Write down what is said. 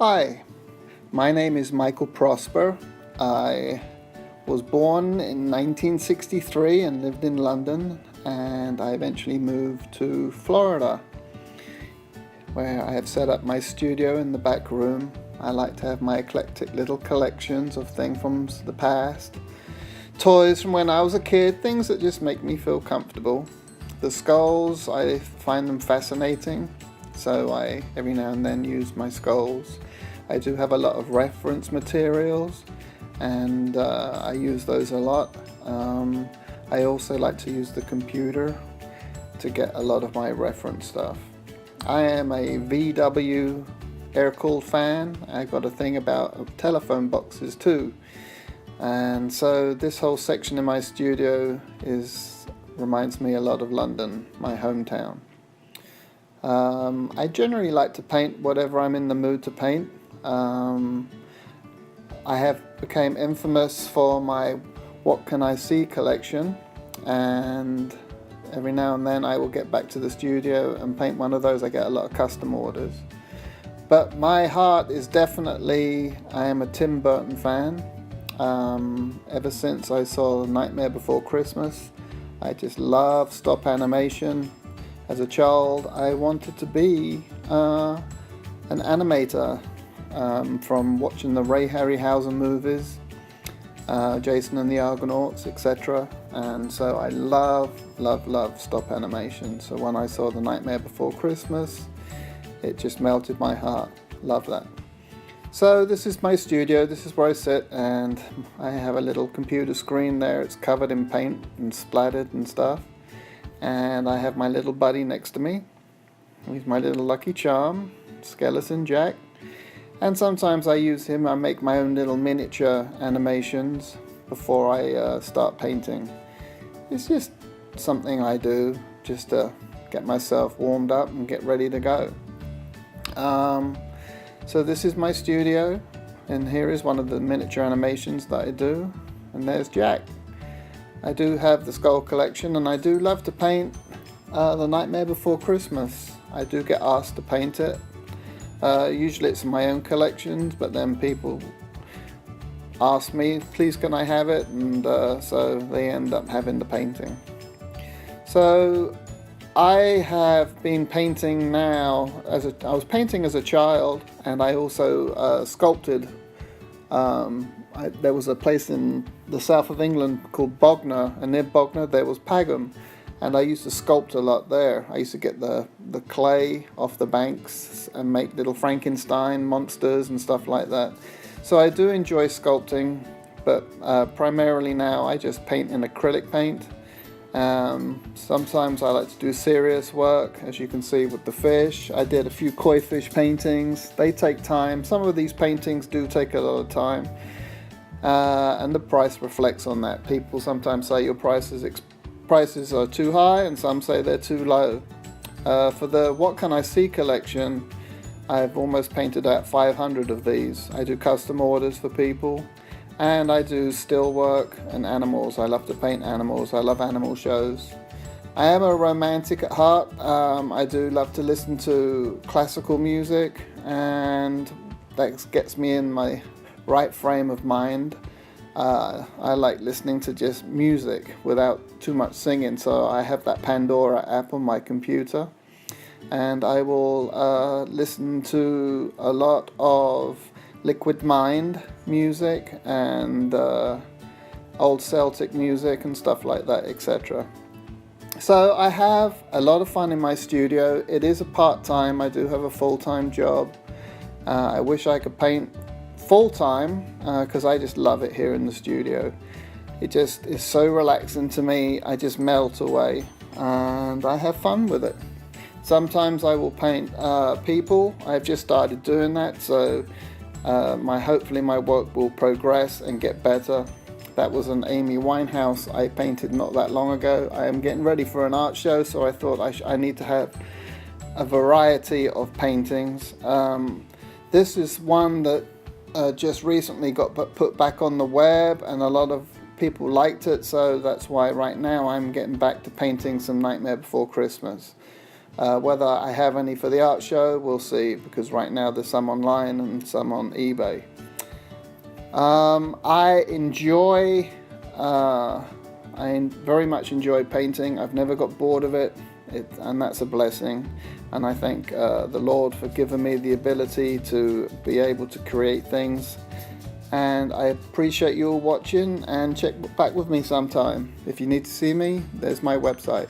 Hi, my name is Michael Prosper. I was born in 1963 and lived in London, and I eventually moved to Florida, where I have set up my studio in the back room. I like to have my eclectic little collections of things from the past, toys from when I was a kid, things that just make me feel comfortable. The skulls, I find them fascinating, so I every now and then use my skulls. I do have a lot of reference materials, and I use those a lot. I also like to use the computer to get a lot of my reference stuff. I am a VW air-cooled fan. I got a thing about telephone boxes too. And so this whole section in my studio reminds me a lot of London, my hometown. I generally like to paint whatever I'm in the mood to paint. I have became infamous for my What Can I See collection, and every now and then I will get back to the studio and paint one of those. I get a lot of custom orders. But my heart is definitely, I am a Tim Burton fan. Ever since I saw Nightmare Before Christmas, I just love stop animation. As a child, I wanted to be an animator. From watching the Ray Harryhausen movies, Jason and the Argonauts, etc. And so I love stop animation. So when I saw The Nightmare Before Christmas, it just melted my heart. Love that. So this is my studio, this is where I sit, and I have a little computer screen there. It's covered in paint and splattered and stuff. And I have my little buddy next to me. He's my little Lucky Charm, Skeleton Jack. And sometimes I use him. I make my own little miniature animations before I start painting. It's just something I do just to get myself warmed up and get ready to go. So this is my studio, and here is one of the miniature animations that I do. And there's Jack. I do have the skull collection, and I do love to paint The Nightmare Before Christmas. I do get asked to paint it. Usually it's my own collections, but then people ask me, please can I have it, and so they end up having the painting. So I have been painting now, I was painting as a child, and I also sculpted. There was a place in the south of England called Bognor, and near Bognor there was Pagham. And I used to sculpt a lot there. I used to get the clay off the banks and make little Frankenstein monsters and stuff like that. So I do enjoy sculpting, but primarily now I just paint in acrylic paint. Sometimes I like to do serious work, as you can see with the fish. I did a few koi fish paintings. They take time. Some of these paintings do take a lot of time. And the price reflects on that. People sometimes say your prices are too high, and some say they're too low. For the What Can I See collection, I've almost painted out 500 of these. I do custom orders for people, and I do still work and animals. I love to paint animals. I love animal shows. I am a romantic at heart. I do love to listen to classical music, and that gets me in my right frame of mind. I like listening to just music without too much singing, so I have that Pandora app on my computer, and I will listen to a lot of Liquid Mind music and old Celtic music and stuff like that, etc. So I have a lot of fun in my studio. It is a part-time. I do have a full-time job. I wish I could paint full-time because I just love it here in the studio. It just is so relaxing to me. I just melt away and I have fun with it. Sometimes I will paint people. I've just started doing that, so hopefully my work will progress and get better. That was an Amy Winehouse I painted not that long ago. I am getting ready for an art show, so I thought I need to have a variety of paintings. This is one that just recently got put back on the web, and a lot of people liked it, so that's why right now I'm getting back to painting some Nightmare Before Christmas. Whether I have any for the art show, we'll see, because right now there's some online and some on eBay. I very much enjoy painting. I've never got bored of it, and that's a blessing. And I thank the Lord for giving me the ability to be able to create things. And I appreciate you all watching, and check back with me sometime. If you need to see me, there's my website.